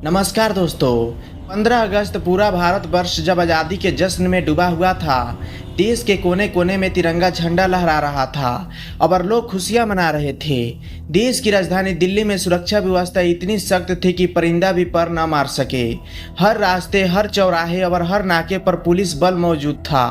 नमस्कार दोस्तों। 15 अगस्त पूरा भारतवर्ष जब आज़ादी के जश्न में डूबा हुआ था, देश के कोने कोने में तिरंगा झंडा लहरा रहा था और लोग खुशियां मना रहे थे। देश की राजधानी दिल्ली में सुरक्षा व्यवस्था इतनी सख्त थी कि परिंदा भी पर न मार सके। हर रास्ते, हर चौराहे और हर नाके पर पुलिस बल मौजूद था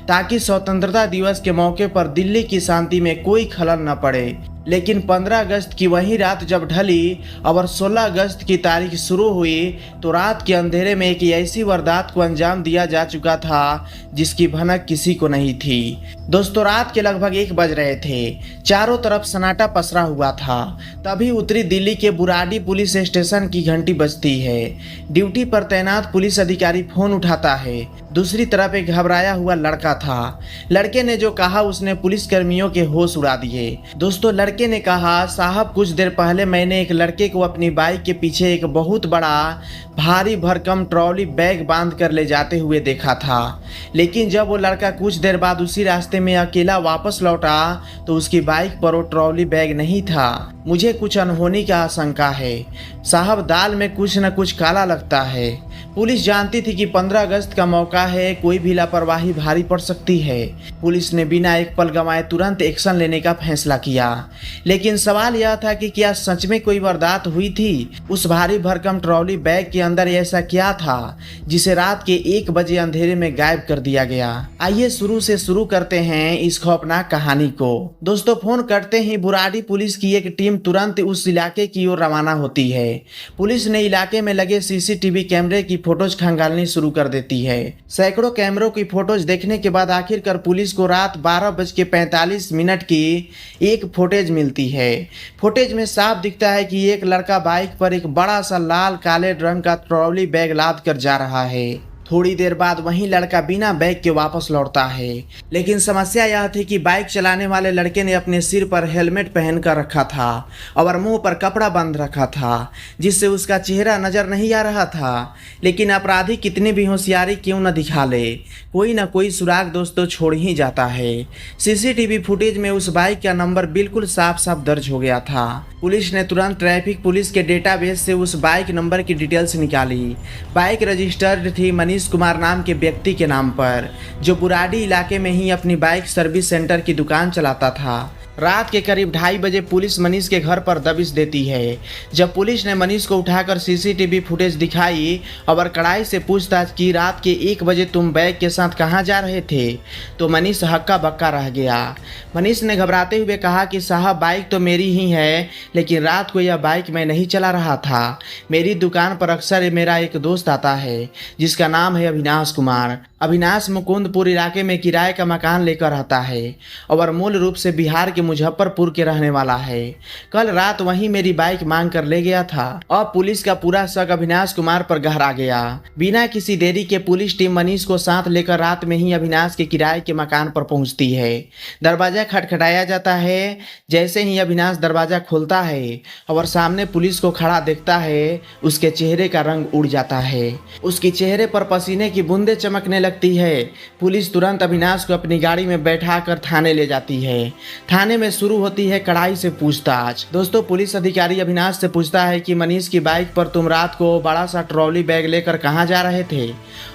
ताकि स्वतंत्रता दिवस के मौके पर दिल्ली की शांति में कोई खलल न पड़े। लेकिन 15 अगस्त की वही रात जब ढली और 16 अगस्त की तारीख शुरू हुई तो रात के अंधेरे में एक ऐसी वारदात को अंजाम दिया जा चुका था जिसकी भनक किसी को नहीं थी। दोस्तों, रात के लगभग 1 बज रहे थे। चारों तरफ सन्नाटा पसरा हुआ था। तभी उत्तरी दिल्ली के बुराड़ी पुलिस स्टेशन की घंटी बजती है। ड्यूटी पर तैनात पुलिस अधिकारी फोन उठाता है। दूसरी तरफ एक घबराया हुआ लड़का था। लड़के ने जो कहा उसने पुलिस कर्मियों के होश उड़ा दिए। दोस्तों, लड़के ने कहा, साहब कुछ देर पहले मैंने एक लड़के को अपनी बाइक के पीछे एक बहुत बड़ा भारी भरकम ट्रॉली बैग बांध कर ले जाते हुए देखा था। लेकिन जब वो लड़का कुछ देर बाद उसी रास्ते में अकेला वापस लौटा तो उसकी बाइक पर वो ट्रॉली बैग नहीं था। मुझे कुछ अनहोनी का आशंका है। साहब, दाल में कुछ न कुछ काला लगता है। पुलिस जानती थी कि 15 अगस्त का मौका है, कोई भी लापरवाही भारी पड़ सकती है। पुलिस ने बिना एक पल गंवाए तुरंत एक्शन लेने का फैसला किया। लेकिन सवाल यह था कि क्या सच में कोई वारदात हुई थी? उस भारी भरकम ट्रॉली बैग के अंदर ऐसा क्या था जिसे रात के 1 बजे अंधेरे में गायब कर दिया गया? आइए शुरू से शुरू करते हैं इस खौफनाक कहानी को। दोस्तों, फोन करते ही बुराड़ी पुलिस की एक टीम तुरंत उस इलाके की ओर रवाना होती है। पुलिस ने इलाके में लगे सीसीटीवी कैमरे की फोटोज खंगालनी शुरू कर देती है। सैकड़ों कैमरों की फोटोज देखने के बाद आखिरकार पुलिस को रात 12:45 की एक फुटेज मिलती है। फुटेज में साफ दिखता है कि एक लड़का बाइक पर एक बड़ा सा लाल काले रंग का ट्रॉली बैग लाद कर जा रहा है। थोड़ी देर बाद वही लड़का बिना बैग के वापस लौटता है। लेकिन समस्या यह थी कि बाइक चलाने वाले लड़के ने अपने सिर पर हेलमेट पहन कर रखा था और मुंह पर कपड़ा बांध रखा था जिससे उसका चेहरा नजर नहीं आ रहा था। लेकिन अपराधी कितनी भी होशियारी क्यों न दिखा ले, कोई ना कोई सुराग दोस्तों छोड़ ही जाता है। सीसीटीवी फुटेज में उस बाइक का नंबर बिल्कुल साफ साफ दर्ज हो गया था। पुलिस ने तुरंत ट्रैफिक पुलिस के डेटाबेस से उस बाइक नंबर की डिटेल्स निकाली। बाइक रजिस्टर्ड थी मनीष कुमार नाम के व्यक्ति के नाम पर, जो बुराड़ी इलाके में ही अपनी बाइक सर्विस सेंटर की दुकान चलाता था। रात के करीब 2:30 बजे पुलिस मनीष के घर पर दबिश देती है। जब पुलिस ने मनीष को उठाकर सीसीटीवी फुटेज दिखाई और कड़ाई से पूछताछ की, रात के 1 बजे तुम बैग के साथ कहाँ जा रहे थे, तो मनीष हक्का बक्का रह गया। मनीष ने घबराते हुए कहा कि साहब, बाइक तो मेरी ही है, लेकिन रात को यह बाइक मैं नहीं चला रहा था। मेरी दुकान पर अक्सर मेरा एक दोस्त आता है जिसका नाम है अविनाश कुमार। अविनाश मुकुंदपुर इलाके में किराए का मकान लेकर रहता है और मूल रूप से बिहार के मुजफ्फरपुर के रहने वाला है। कल रात वहीं मेरी बाइक मांग कर ले गया था। अब पुलिस का पूरा शक अविनाश कुमार पर गहरा गया। बिना किसी देरी के पुलिस टीम मनीष को साथ लेकर रात में ही अविनाश के किराए के मकान पर पहुंचती है। दरवाजा खटखटाया जाता है। जैसे ही अविनाश दरवाजा खोलता है और सामने पुलिस को खड़ा देखता है, उसके चेहरे का रंग उड़ जाता है। उसके चेहरे पर पसीने की बूंदें चमकने लगती है। पुलिस तुरंत अविनाश को अपनी गाड़ी में बैठाकर थाने ले जाती है। थाने में शुरू होती है कड़ाई से पूछताछ। दोस्तों, पुलिस अधिकारी अविनाश से पूछता है कि मनीष की बाइक पर तुम रात को बड़ा सा ट्रॉली बैग लेकर कहाँ जा रहे थे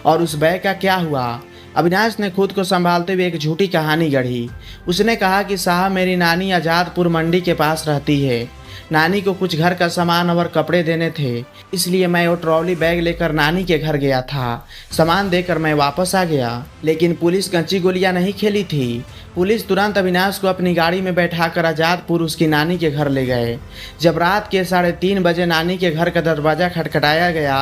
और उस बैग का क्या हुआ? अविनाश ने खुद को संभालते हुए एक झूठी कहानी गढ़ी। उसने कहा कि साहब, मेरी नानी आजादपुर मंडी के पास रहती है। नानी को कुछ घर का सामान और कपड़े देने थे, इसलिए मैं वो ट्रॉली बैग लेकर नानी के घर गया था। सामान देकर मैं वापस आ गया। लेकिन पुलिस कंची गोलियां नहीं खेली थी। पुलिस तुरंत अविनाश को अपनी गाड़ी में बैठाकर आजादपुर उसकी नानी के घर ले गए। जब रात के 3:30 बजे नानी के घर का दरवाजा खटखटाया गया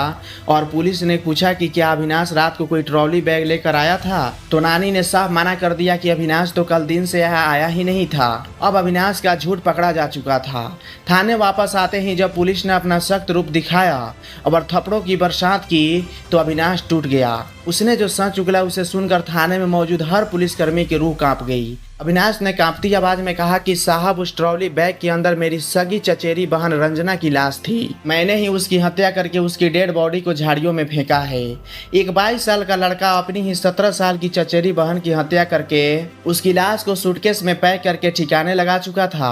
और पुलिस ने पूछा कि क्या अविनाश रात को कोई ट्रॉली बैग लेकर आया था, तो नानी ने साफ मना कर दिया कि अविनाश तो कल दिन से यहाँ आया ही नहीं था। अब अविनाश का झूठ पकड़ा जा चुका था। थाने वापस आते ही जब पुलिस ने अपना सख्त रूप दिखाया और थप्पड़ों की बरसात की तो अविनाश टूट गया। उसने जो सच उगला उसे सुनकर थाने में मौजूद हर पुलिसकर्मी की रूह कांप गई। अविनाश ने कांपती आवाज में कहा कि साहब, उस ट्रॉली बैग के अंदर मेरी सगी चचेरी बहन रंजना की लाश थी। मैंने ही उसकी हत्या करके उसकी डेड बॉडी को झाड़ियों में फेंका है। एक 22 साल का लड़का अपनी ही 17 साल की चचेरी बहन की हत्या करके उसकी लाश को सूटकेस में पैक करके ठिकाने लगा चुका था।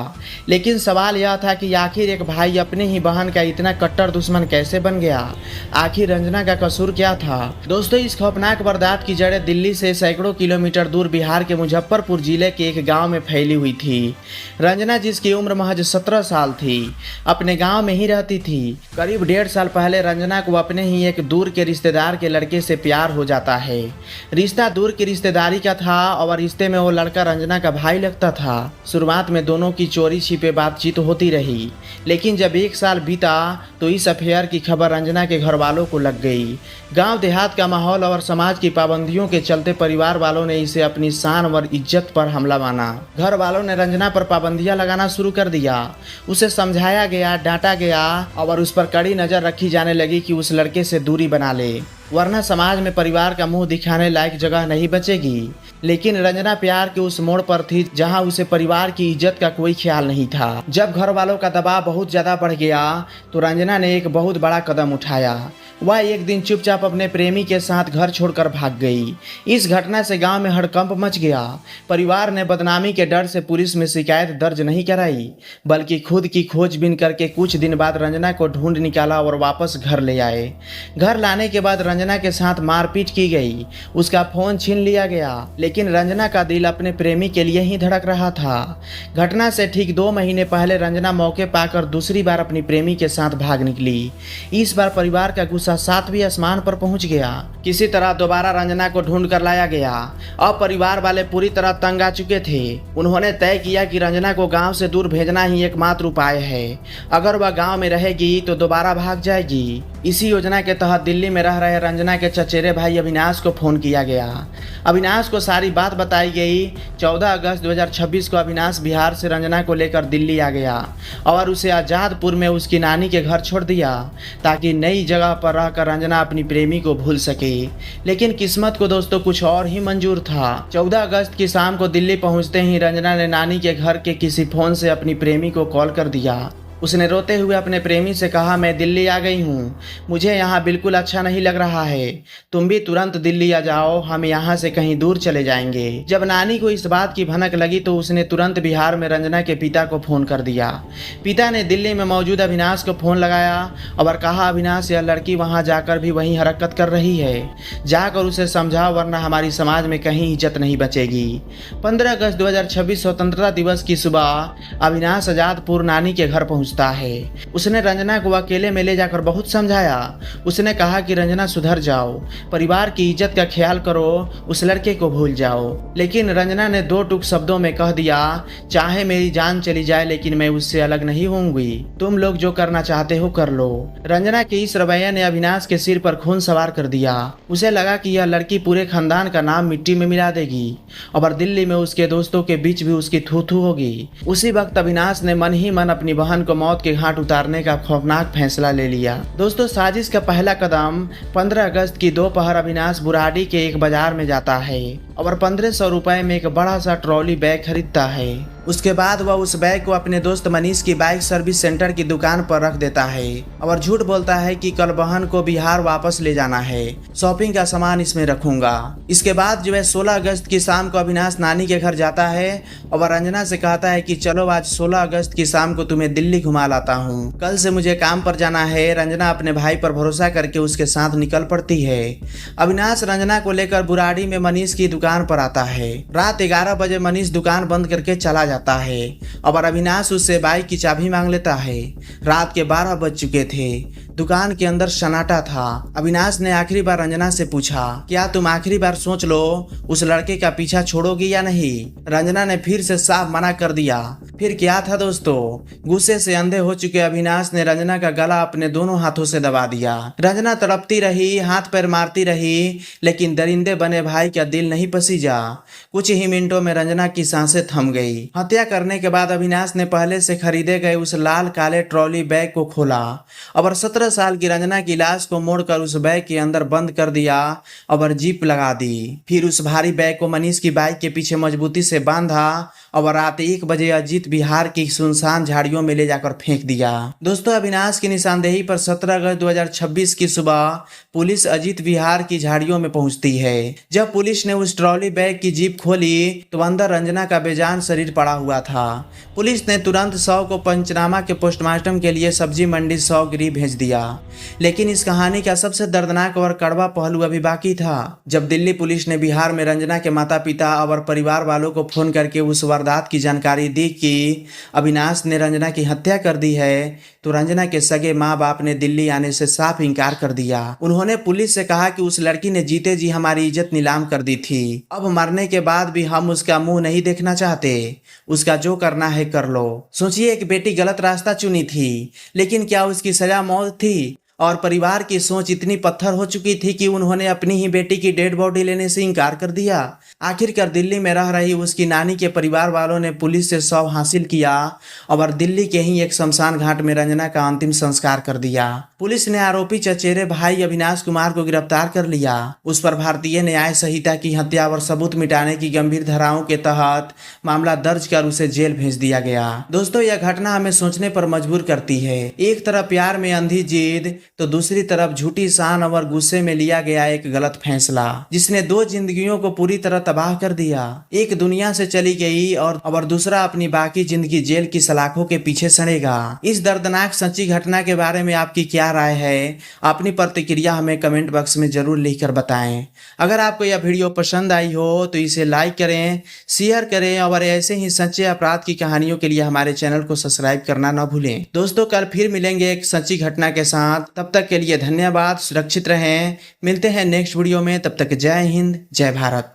लेकिन सवाल यह था कि आखिर एक भाई अपनी ही बहन का इतना कट्टर दुश्मन कैसे बन गया? आखिर रंजना का कसूर क्या था? दोस्तों, इस खौफनाक वारदात की जड़ें दिल्ली से सैकड़ों किलोमीटर दूर बिहार के मुजफ्फरपुर जिले के एक गांव में फैली हुई थी। रंजना, जिसकी उम्र महज 17 साल थी, अपने गांव में ही रहती थी। करीब 1.5 साल पहले रंजना को अपने ही एक दूर के रिश्तेदार के लड़के से प्यार हो जाता है। रिश्ता दूर की रिश्तेदारी का था और रिश्ते में वो लड़का रंजना का भाई लगता था। शुरुआत में दोनों की चोरी छिपे बातचीत होती रही, लेकिन जब 1 साल बीता तो इस अफेयर की खबर रंजना के घर वालों को लग गई। गांव देहात का माहौल और समाज की पाबंदियों के चलते परिवार वालों ने इसे अपनी शान और इज्जत पर हमला माना। घर वालों ने रंजना पर पाबंदियां लगाना शुरू कर दिया। उसे समझाया गया, डांटा गया और उस पर कड़ी नजर रखी जाने लगी कि उस लड़के से दूरी बना ले, वरना समाज में परिवार का मुंह दिखाने लायक जगह नहीं बचेगी। लेकिन रंजना प्यार के उस मोड़ पर थी जहां उसे परिवार की इज्जत का कोई ख्याल नहीं था। जब घर वालों का दबाव बहुत ज्यादा बढ़ गया तो रंजना ने एक बहुत बड़ा कदम उठाया। वह एक दिन चुपचाप अपने प्रेमी के साथ घर छोड़कर भाग गई। इस घटना से गांव में हड़कंप मच गया। परिवार ने बदनामी के डर से पुलिस में शिकायत दर्ज नहीं कराई, बल्कि खुद की खोजबीन करके कुछ दिन बाद रंजना को ढूंढ निकाला और वापस घर ले आए। घर लाने के बाद रंजना के साथ मारपीट की गई, उसका फोन छीन लिया गया, लेकिन रंजना का दिल अपने प्रेमी के लिए ही धड़क रहा था। घटना से ठीक 2 महीने पहले रंजना मौके पाकर दूसरी बार अपनी प्रेमी के साथ भाग निकली। इस बार परिवार का गुस्सा 7वें आसमान पर पहुंच गया। किसी तरह दोबारा रंजना को ढूंढ कर लाया गया। अब परिवार वाले पूरी तरह तंग आ चुके थे। उन्होंने तय किया कि रंजना को गांव से दूर भेजना ही एकमात्र उपाय है। अगर वह गांव में रहेगी तो दोबारा भाग जाएगी। इसी योजना के तहत दिल्ली में रह रहे रंजना के चचेरे भाई अविनाश को फोन किया गया। अविनाश को सारी बात बताई गई। 14 अगस्त 2026 को अविनाश बिहार से रंजना को लेकर दिल्ली आ गया और उसे आजादपुर में उसकी नानी के घर छोड़ दिया ताकि नई जगह पर रहकर रंजना अपनी प्रेमी को भूल सके। लेकिन किस्मत को दोस्तों कुछ और ही मंजूर था। 14 अगस्त की शाम को दिल्ली पहुंचते ही रंजना ने नानी के घर के किसी फोन से अपनी प्रेमी को कॉल कर दिया। उसने रोते हुए अपने प्रेमी से कहा, मैं दिल्ली आ गई हूँ, मुझे यहाँ बिल्कुल अच्छा नहीं लग रहा है, तुम भी तुरंत दिल्ली आ जाओ, हम यहाँ से कहीं दूर चले जाएंगे। जब नानी को इस बात की भनक लगी तो उसने तुरंत बिहार में रंजना के पिता को फोन कर दिया। पिता ने दिल्ली में मौजूद अविनाश को फोन लगाया और कहा, अविनाश, यह लड़की वहाँ जाकर भी वही हरकत कर रही है, जाकर उसे समझाओ वरना हमारी समाज में कहीं इज्जत नहीं बचेगी। 15 अगस्त 2026 स्वतंत्रता दिवस की सुबह अविनाश आजादपुर नानी के घर पहुँच है। उसने रंजना को अकेले में ले जाकर बहुत समझाया। उसने कहा कि रंजना सुधर जाओ, परिवार की इज्जत का ख्याल करो, उस लड़के को भूल जाओ। लेकिन रंजना ने 2 टूक शब्दों में कह दिया, चाहे मेरी जान चली जाए लेकिन मैं उससे अलग नहीं होंगी, तुम लोग जो करना चाहते हो कर लो। रंजना के इस रवैये ने अविनाश के सिर पर खून सवार कर दिया। उसे लगा कि यह लड़की पूरे खानदान का नाम मिट्टी में मिला देगी और दिल्ली में उसके दोस्तों के बीच भी उसकी थू थू होगी। उसी वक्त अविनाश ने मन ही मन अपनी बहन को मौत के घाट उतारने का खौफनाक फैसला ले लिया। दोस्तों, साजिश का पहला कदम 15 अगस्त की दोपहर अविनाश बुराड़ी के एक बाजार में जाता है और 1500 रुपए में एक बड़ा सा ट्रॉली बैग खरीदता है। उसके बाद वह उस बैग को अपने दोस्त मनीष की बाइक सर्विस सेंटर की दुकान पर रख देता है और झूठ बोलता है कि कल बहन को बिहार वापस ले जाना है, शॉपिंग का सामान इसमें रखूंगा। इसके बाद जो है 16 अगस्त की शाम को अविनाश नानी के घर जाता है और रंजना से कहता है कि चलो आज 16 अगस्त की शाम को तुम्हें दिल्ली घुमा लाता हूँ, कल से मुझे काम पर जाना है। रंजना अपने भाई पर भरोसा करके उसके साथ निकल पड़ती है। अविनाश रंजना को लेकर बुराड़ी में मनीष की दुकान पर आता है। रात 11 बजे मनीष दुकान बंद करके चला जाता है और अविनाश उससे बाइक की चाबी मांग लेता है। रात के 12 बज चुके थे। दुकान के अंदर सन्नाटा था। अविनाश ने आखिरी बार रंजना से पूछा, क्या तुम आखिरी बार सोच लो उस लड़के का पीछा छोड़ोगी या नहीं? रंजना ने फिर से साफ मना कर दिया। फिर क्या था दोस्तों, गुस्से से अंधे हो चुके अविनाश ने रंजना का गला अपने दोनों हाथों से दबा दिया। रंजना तड़पती रही, हाथ पैर मारती रही, लेकिन दरिंदे बने भाई का दिल नहीं पसीजा। कुछ ही मिनटों में रंजना की सांसें थम गई। हत्या करने के बाद अविनाश ने पहले से खरीदे गए उस लाल काले ट्रॉली बैग को खोला और 17 17 साल की रंजना की लाश को मोड़कर उस बैग के अंदर बंद कर दिया और जीप लगा दी। फिर उस भारी बैग को मनीष की बाइक के पीछे मजबूती से बांधा और रात 1 बजे अजीत बिहार की सुनसान झाड़ियों में ले जाकर फेंक दिया। दोस्तों, अविनाश की निशानदेही पर 17 अगस्त 2026 की सुबह पुलिस अजीत बिहार की झाड़ियों में पहुंचती है। जब पुलिस ने उस ट्रॉली बैग की जीप खोली तो अंदर रंजना का बेजान शरीर पड़ा हुआ था। पुलिस ने तुरंत शव को पंचनामा के पोस्टमार्टम के लिए सब्जी मंडी शव गृह भेज दिया। लेकिन इस कहानी का सबसे दर्दनाक और कड़वा पहलू अभी बाकी था। जब दिल्ली पुलिस ने बिहार में रंजना के माता पिता और परिवार वालों को फोन करके उस वारदात की जानकारी दी कि अविनाश ने रंजना की हत्या कर दी है, तो रंजना के सगे माँ बाप ने दिल्ली आने से साफ इनकार कर दिया। उन्होंने पुलिस से कहा कि उस लड़की ने जीते जी हमारी इज्जत नीलाम कर दी थी। अब मरने के बाद भी हम उसका मुंह नहीं देखना चाहते। उसका जो करना है कर लो। सोचिए, एक बेटी गलत रास्ता चुनी थी, लेकिन क्या उसकी सजा मौत थी? और परिवार की सोच इतनी पत्थर हो चुकी थी कि उन्होंने अपनी ही बेटी की डेड बॉडी लेने से इनकार कर दिया। आखिरकार दिल्ली में रह रही उसकी नानी के परिवार वालों ने पुलिस से शव हासिल किया और दिल्ली के ही एक शमशान घाट में रंजना का अंतिम संस्कार कर दिया। पुलिस ने आरोपी चचेरे भाई अविनाश कुमार को गिरफ्तार कर लिया। उस पर भारतीय न्याय संहिता की हत्या और सबूत मिटाने की गंभीर धाराओं के तहत मामला दर्ज कर उसे जेल भेज दिया गया। दोस्तों, यह घटना हमें सोचने पर मजबूर करती है। एक तरफ प्यार में अंधी जिद, तो दूसरी तरफ झूठी शान और गुस्से में लिया गया एक गलत फैसला, जिसने 2 जिंदगियों को पूरी तरह तबाह कर दिया। एक दुनिया से चली गई और दूसरा अपनी बाकी जिंदगी जेल की सलाखों के पीछे सड़ेगा। इस दर्दनाक सच्ची घटना के बारे में आपकी क्या राय है? अपनी प्रतिक्रिया हमें कमेंट बॉक्स में जरूर लिखकर बताएं। अगर आपको यह वीडियो पसंद आई हो तो इसे लाइक करें, शेयर करें और ऐसे ही सच्चे अपराध की कहानियों के लिए हमारे चैनल को सब्सक्राइब करना न भूलें। दोस्तों, कल फिर मिलेंगे एक सच्ची घटना के साथ। तब तक के लिए धन्यवाद। सुरक्षित रहें। मिलते हैं नेक्स्ट वीडियो में। तब तक जय हिंद, जय भारत।